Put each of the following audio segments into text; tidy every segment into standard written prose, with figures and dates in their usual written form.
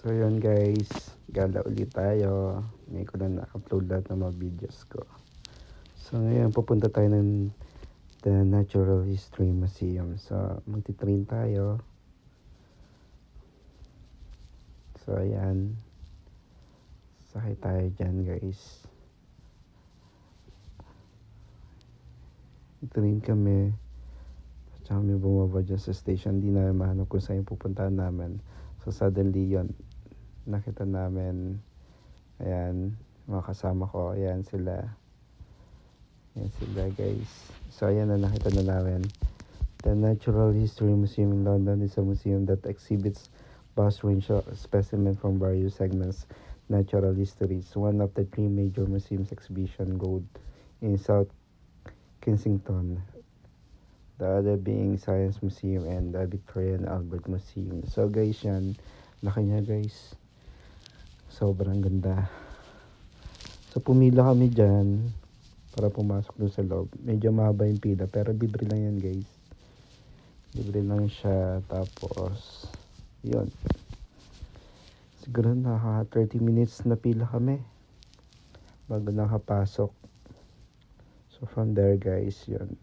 So yun guys, gala ulit tayo. Ngayon ko na na-upload lahat ng mga videos ko. So ngayon pupunta tayo ng The Natural History Museum. So magti-train tayo. So ayan. Sakay tayo dyan guys. Train kami. Tsaka kami bumaba dyan sa station. Hindi na mahanap kung saan yung pupuntahan namin. So suddenly yun, nakita namin. Ayan, mga kasama ko. Ayan sila. Ayan sila guys. So ayan na, nakita na namin. The Natural History Museum in London is a museum that exhibits vast range of specimens from various segments natural history. It's one of the three major museums exhibition road in South Kensington. The other being Science Museum and the Victoria and Albert Museum. So guys, yan. Laki niya guys. Sobrang ganda. So pumila kami dyan para pumasok dun sa loob. Medyo mahaba yung pila pero libre lang yan guys. Libre lang siya. Tapos yun. Siguro naka 30 minutes na pila kami bago nakapasok. So from there guys, yun.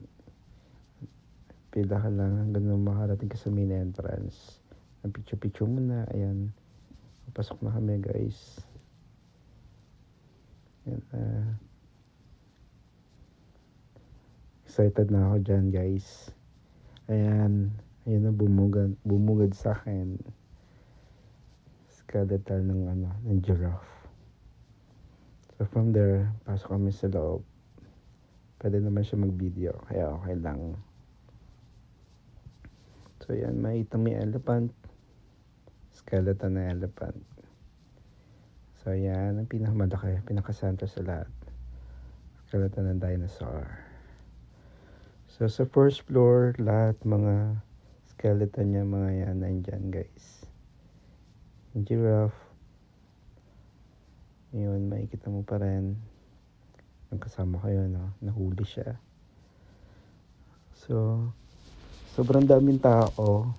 Pila ka lang hanggang makarating ka sa main entrance. Ang picture-picture muna. Ayan. Pasok na kami guys. Ayan, excited na ako dyan guys. Ayan. Ayan na bumugad sa akin. Skeletal ng giraffe. So from there, pasok kami sa loob. Pwede naman siya mag-video. Kaya okay lang. So yan, makita may elephant. Skeleton na elephant. So yan, ang pinakamalaki, pinakasentro sa lahat. Skeleton ng dinosaur. So sa first floor, lahat mga skeleton niya, mga yan, nandyan guys. Yung giraffe. Yun, makikita mo pa rin. Yung kasama ko yun, no? Nahuli siya. So, sobrang daming tao.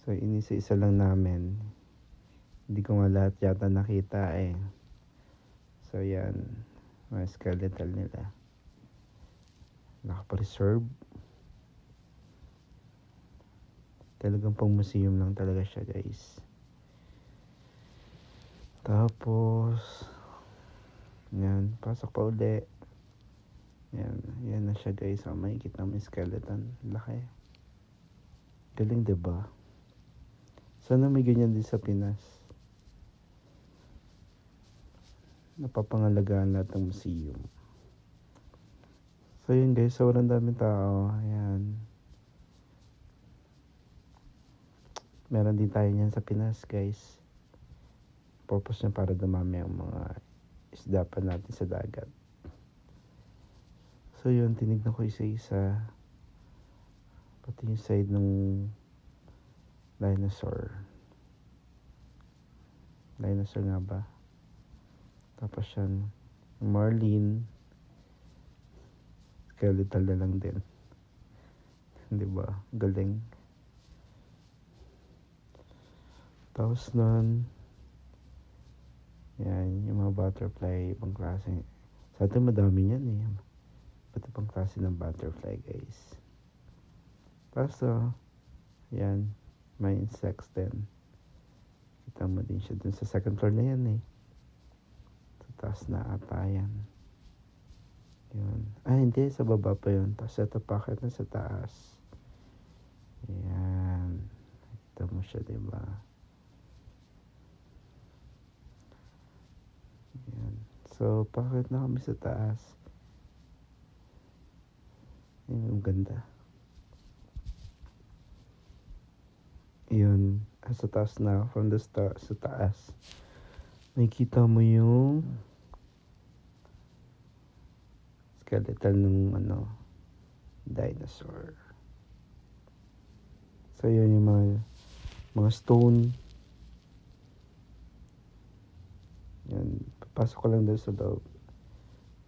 So, inisa-isa lang namin. Hindi ko nga lahat yata nakita eh. So, yan. Mga skeletal nila. Nakapreserve. Talagang pang museum lang talaga siya guys. Tapos, yan. Pasok pa uli. Yan. Yan na siya guys. So, makikita mo yung skeleton. Laki. Galing diba? Sana may ganyan din sa Pinas. Napapangalagaan lahat ng museum. So yun guys, sobrang daming tao. Ayan. Meron din tayo niyan sa Pinas guys. Purpose niya para dumami ang mga isda pa natin sa dagat. So yun, tinignan ko isa-isa. Pati yung side ng dinosaur. Dinosaur nga ba? Tapos yan, marlin. Skeletal na lang din. Diba? Galing. Tapos nun, yan, yung mga butterfly, ibang klase. Sa atin madami yan eh. Pati ibang klase ng butterfly guys. Tapos yan, may insects din. Kita mo din siya dun sa second floor na yan eh. Sa taas na ata yan. Yun. Hindi, sa baba pa yun. Tapos ito packet na sa taas. Ayan. Kita mo siya, diba? Ayan. So, packet na kami sa taas. Ayan, ang ganda. Yun. Sa taas na. From the start, sa taas. Nakikita mo yung skeletal ng dinosaur. So yun yung mga stone. Yan, papasok ko lang doon sa loob.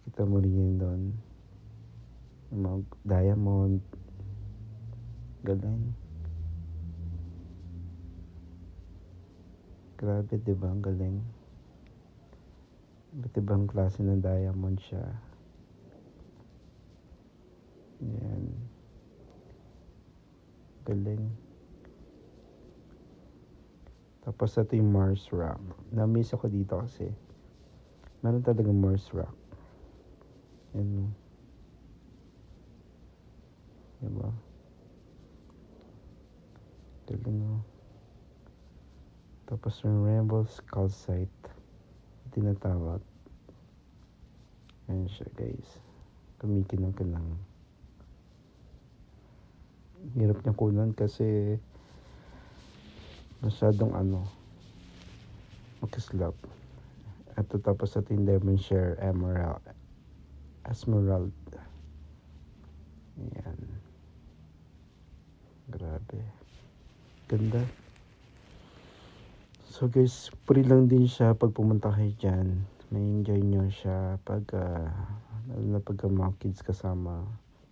Kita mo rin yun doon. Yung mga diamond. Galing. Grabe, di ba? Ang galing. Iba't ibang klase ng diamond siya. Yan. Galing. Tapos ito yung Mars Rock. Na-miss ako dito kasi meron talagang Mars Rock. Yan. Diba? Galing o. Tapos yung Rainbow Calcite. Tinatawag. Yan siya guys. Kumikinang-kinang. Hirap niya kunan kasi masyadong makislap. Ito tapos ito yung Devonshire Emerald. Yan. Grabe. Ganda. So guys, free lang din siya pag pumunta kayo dyan. May enjoy nyo siya pag lalo na pag mga kids kasama.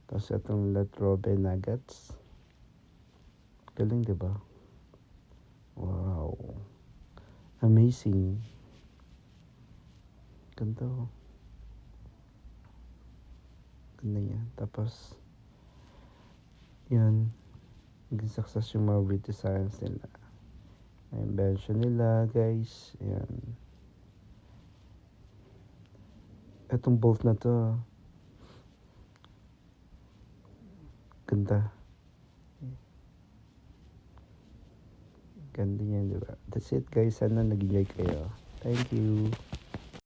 Tapos itong Latrobe Nuggets. Galing, diba? Wow. Amazing. Ganda oh. Ganda yan. Tapos, yan. Naging success yung mga beauty science nila. May invention nila, guys. Yan. Etong bolt na to. Ganda. Ganda yan, diba? That's it, guys. Sana nag-enjoy kayo. Thank you.